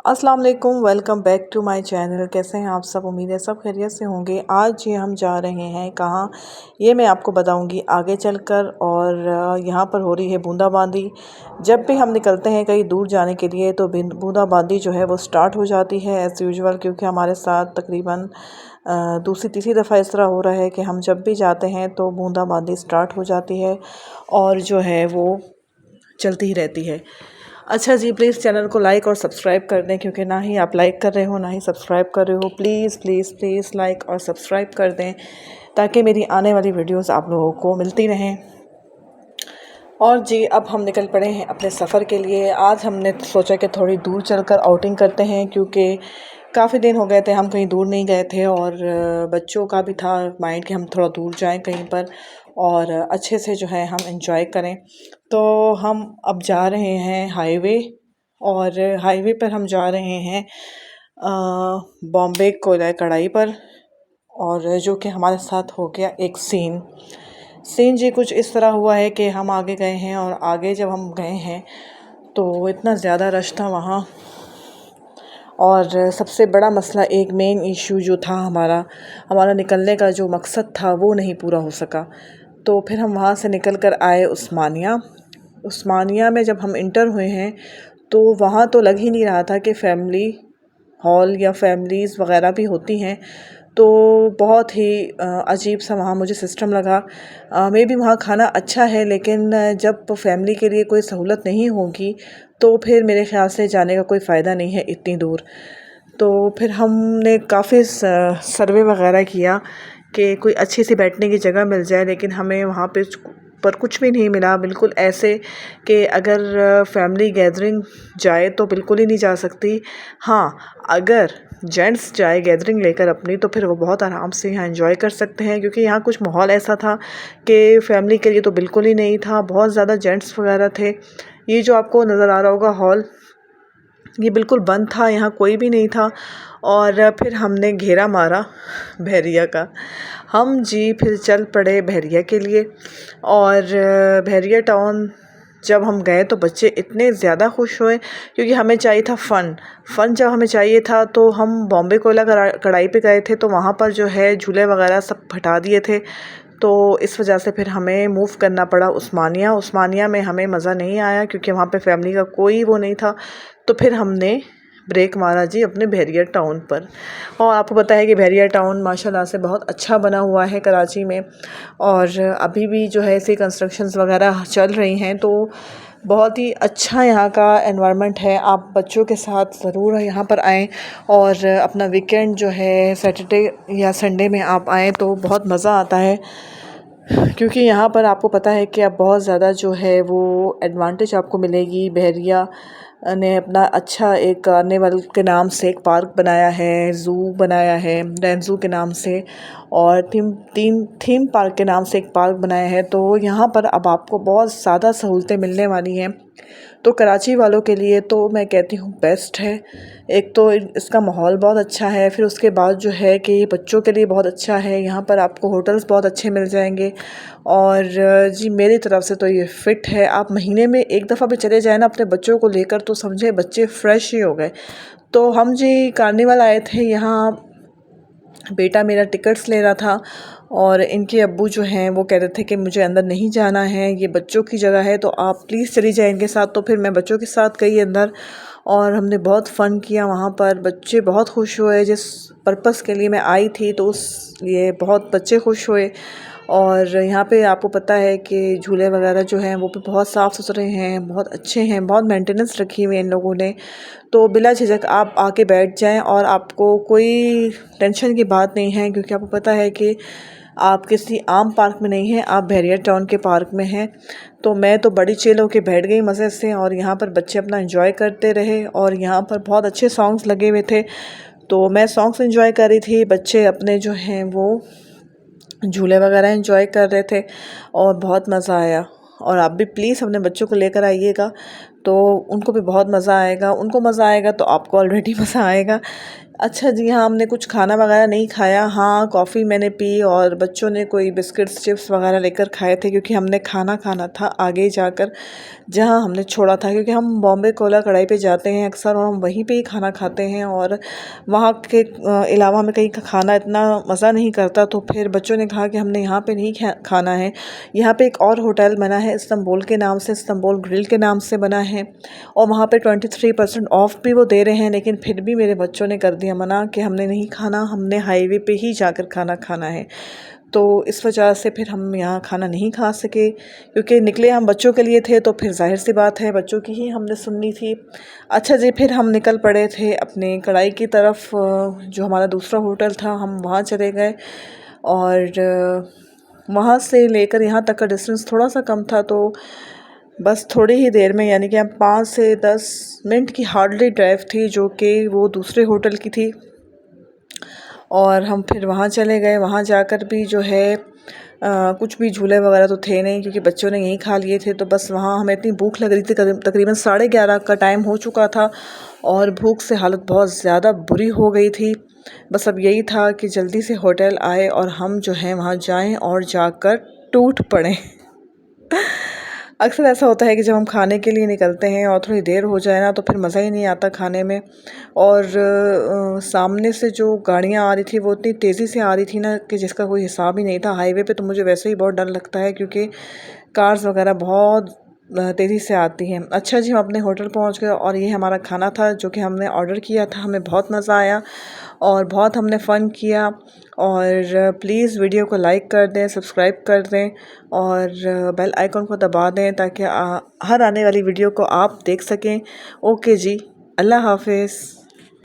अस्सलाम वालेकुम, welcome back to my channel. कैसे हैं आप सब? उम्मीद है सब खैरियत से होंगे। आज ये हम जा रहे हैं कहाँ, ये मैं आपको बताऊंगी आगे चलकर। और यहाँ पर हो रही है बूंदाबांदी। जब भी हम निकलते हैं कहीं दूर जाने के लिए तो बूंदाबांदी जो है वो स्टार्ट हो जाती है एज़ यूजुअल, क्योंकि हमारे साथ तकरीबन दूसरी तीसरी दफ़ा इस तरह हो रहा है कि हम जब भी जाते हैं तो बूंदाबांदी स्टार्ट हो जाती है और जो है वो चलती ही रहती है। अच्छा जी, प्लीज़ चैनल को लाइक और सब्सक्राइब कर दें, क्योंकि ना ही आप लाइक कर रहे हो ना ही सब्सक्राइब कर रहे हो। प्लीज़ प्लीज़ प्लीज़ लाइक और सब्सक्राइब कर दें ताकि मेरी आने वाली वीडियोस आप लोगों को मिलती रहें। और जी, अब हम निकल पड़े हैं अपने सफ़र के लिए। आज हमने सोचा कि थोड़ी दूर चलकर आउटिंग करते हैं, क्योंकि काफ़ी दिन हो गए थे हम कहीं दूर नहीं गए थे और बच्चों का भी था माइंड कि हम थोड़ा दूर जाएं कहीं पर और अच्छे से जो है हम एंजॉय करें। तो हम अब जा रहे हैं हाईवे, और हाईवे पर हम जा रहे हैं बॉम्बे कोयला कढ़ाई पर। और जो कि हमारे साथ हो गया एक सीन जी कुछ इस तरह हुआ है कि हम आगे गए हैं, और आगे जब हम गए हैं तो इतना ज़्यादा रश था वहाँ। और सबसे बड़ा मसला, एक मेन इशू जो था हमारा निकलने का जो मकसद था वो नहीं पूरा हो सका। तो फिर हम वहाँ से निकल कर आए उस्मानिया में। जब हम इंटर हुए हैं तो वहाँ तो लग ही नहीं रहा था कि फ़ैमिली हॉल या फैमिलीज़ वग़ैरह भी होती हैं। तो बहुत ही अजीब सा वहाँ मुझे सिस्टम लगा। मे बी वहाँ खाना अच्छा है, लेकिन जब फैमिली के लिए कोई सहूलत नहीं होगी तो फिर मेरे ख़्याल से जाने का कोई फ़ायदा नहीं है इतनी दूर। तो फिर हमने काफ़ी सर्वे वग़ैरह किया कि कोई अच्छी सी बैठने की जगह मिल जाए, लेकिन हमें वहाँ पे पर कुछ भी नहीं मिला। बिल्कुल ऐसे कि अगर फैमिली गैदरिंग जाए तो बिल्कुल ही नहीं जा सकती। हाँ, अगर जेंट्स जाए गैदरिंग लेकर अपनी तो फिर वो बहुत आराम से यहाँ एंजॉय कर सकते हैं, क्योंकि यहाँ कुछ माहौल ऐसा था कि फैमिली के लिए तो बिल्कुल ही नहीं था। बहुत ज़्यादा जेंट्स वगैरह थे। ये जो आपको नज़र आ रहा होगा हॉल, ये बिल्कुल बंद था, यहाँ कोई भी नहीं था। और फिर हमने घेरा मारा बहरिया का। हम जी फिर चल पड़े बहरिया के लिए। और बहरिया टाउन जब हम गए तो बच्चे इतने ज़्यादा खुश हुए, क्योंकि हमें चाहिए था फ़न जब हमें चाहिए था तो हम बॉम्बे कोयला कढ़ाई पे गए थे, तो वहाँ पर जो है झूले वगैरह सब हटा दिए थे। तो इस वजह से फिर हमें मूव करना पड़ा उस्मानिया में हमें मज़ा नहीं आया, क्योंकि वहाँ पे फैमिली का कोई वो नहीं था। तो फिर हमने ब्रेक मारा जी अपने बहरिया टाउन पर। और आपको पता है कि बहरिया टाउन माशाल्लाह से बहुत अच्छा बना हुआ है कराची में, और अभी भी जो है ऐसे कंस्ट्रक्शंस वगैरह चल रही हैं। तो बहुत ही अच्छा यहाँ का एनवायरनमेंट है। आप बच्चों के साथ ज़रूर यहाँ पर आएँ, और अपना वीकेंड जो है सैटरडे या संडे में आप आएँ तो बहुत मज़ा आता है, क्योंकि यहाँ पर आपको पता है कि अब बहुत ज़्यादा जो है वो एडवांटेज आपको मिलेगी। बहरिया ने अपना अच्छा एक कार्निवल के नाम से एक पार्क बनाया है, ज़ू बनाया है रेंजू के नाम से, और थीम पार्क के नाम से एक पार्क बनाया है। तो यहाँ पर अब आपको बहुत ज़्यादा सहूलतें मिलने वाली हैं। तो कराची वालों के लिए तो मैं कहती हूँ बेस्ट है। एक तो इसका माहौल बहुत अच्छा है, फिर उसके बाद जो है कि बच्चों के लिए बहुत अच्छा है। यहाँ पर आपको होटल्स बहुत अच्छे मिल जाएंगे। और जी मेरी तरफ़ से तो ये फ़िट है। आप महीने में एक दफ़ा भी चले जाए ना अपने बच्चों को लेकर, तो समझे बच्चे फ़्रेश ही हो गए। तो हम जी कार्निवल आए थे यहाँ, बेटा मेरा टिकट्स ले रहा था, और इनके अब्बू जो हैं वो कह रहे थे कि मुझे अंदर नहीं जाना है, ये बच्चों की जगह है, तो आप प्लीज़ चली जाए इनके साथ। तो फिर मैं बच्चों के साथ गई अंदर, और हमने बहुत फ़न किया वहाँ पर। बच्चे बहुत खुश हुए, जिस पर्पस के लिए मैं आई थी तो उस लिए बहुत बच्चे खुश हुए। और यहाँ पे आपको पता है कि झूले वगैरह जो हैं वो भी बहुत साफ़ सुथरे हैं, बहुत अच्छे हैं, बहुत मेंटेनेंस रखी हुई है इन लोगों ने। तो बिला झिझक आप आके बैठ जाएं, और आपको कोई टेंशन की बात नहीं है, क्योंकि आपको पता है कि आप किसी आम पार्क में नहीं हैं, आप बहरिया टाउन के पार्क में हैं। तो मैं तो बड़ी चिल होके बैठ गई मज़े से, और यहाँ पर बच्चे अपना एंजॉय करते रहे, और यहाँ पर बहुत अच्छे सॉन्ग्स लगे हुए थे। तो मैं सॉन्ग्स एंजॉय कर रही थी, बच्चे अपने जो हैं वो झूले वगैरह एंजॉय कर रहे थे, और बहुत मज़ा आया। और आप भी प्लीज़ अपने बच्चों को लेकर आइएगा। तो उनको भी बहुत मज़ा आएगा, उनको मज़ा आएगा तो आपको ऑलरेडी मज़ा आएगा। अच्छा जी, हाँ हमने कुछ खाना वगैरह नहीं खाया, हाँ कॉफ़ी मैंने पी और बच्चों ने कोई बिस्किट्स चिप्स वगैरह लेकर खाए थे, क्योंकि हमने खाना खाना था आगे जाकर जहाँ हमने छोड़ा था, क्योंकि हम बॉम्बे कोला कढ़ाई पे जाते हैं अक्सर और हम वहीं पे ही खाना खाते हैं और वहाँ के अलावा हमें कहीं का खाना इतना मज़ा नहीं करता। तो फिर बच्चों ने कहा कि हमने यहाँ पे नहीं खाना है। यहाँ पे एक और होटल बना है इस्तांबुल के नाम से, इस्तांबुल ग्रिल के नाम से बना है और वहाँ पे 23% ऑफ भी वो दे रहे हैं। लेकिन फिर भी मेरे बच्चों ने कर दिया मना कि हमने नहीं खाना, हमने हाईवे पे ही जाकर खाना खाना है। तो इस वजह से फिर हम यहाँ खाना नहीं खा सके, क्योंकि निकले हम बच्चों के लिए थे तो फिर जाहिर सी बात है बच्चों की ही हमने सुननी थी। अच्छा जी, फिर हम निकल पड़े थे अपने कढ़ाई की तरफ, जो हमारा दूसरा होटल था हम वहाँ चले गए और वहाँ से लेकर यहाँ तक का डिस्टेंस थोड़ा सा कम था। तो बस थोड़ी ही देर में, यानी कि हम 5 से 10 मिनट की हार्डली ड्राइव थी जो कि वो दूसरे होटल की थी और हम फिर वहाँ चले गए। वहाँ जाकर भी जो है कुछ भी झूले वगैरह तो थे नहीं, क्योंकि बच्चों ने यहीं खा लिए थे। तो बस वहाँ हमें इतनी भूख लग रही थी, तकरीबन 11:30 का टाइम हो चुका था और भूख से हालत बहुत ज़्यादा बुरी हो गई थी। बस अब यही था कि जल्दी से होटल आए और हम जो है वहाँ जाएं और जाकर टूट पड़ें। अक्सर ऐसा होता है कि जब हम खाने के लिए निकलते हैं और थोड़ी देर हो जाए ना तो फिर मज़ा ही नहीं आता खाने में। और सामने से जो गाड़ियाँ आ रही थी वो इतनी तेज़ी से आ रही थी ना कि जिसका कोई हिसाब ही नहीं था। हाईवे पे तो मुझे वैसे ही बहुत डर लगता है, क्योंकि कार्स वगैरह बहुत तेज़ी से आती हैं। अच्छा जी, हम अपने होटल पहुंच गए और ये हमारा खाना था जो कि हमने ऑर्डर किया था। हमें बहुत मज़ा आया और बहुत हमने फ़न किया। और प्लीज़ वीडियो को लाइक कर दें, सब्सक्राइब कर दें और बेल आइकन को दबा दें ताकि हर आने वाली वीडियो को आप देख सकें। ओके जी, अल्लाह हाफ़िज़।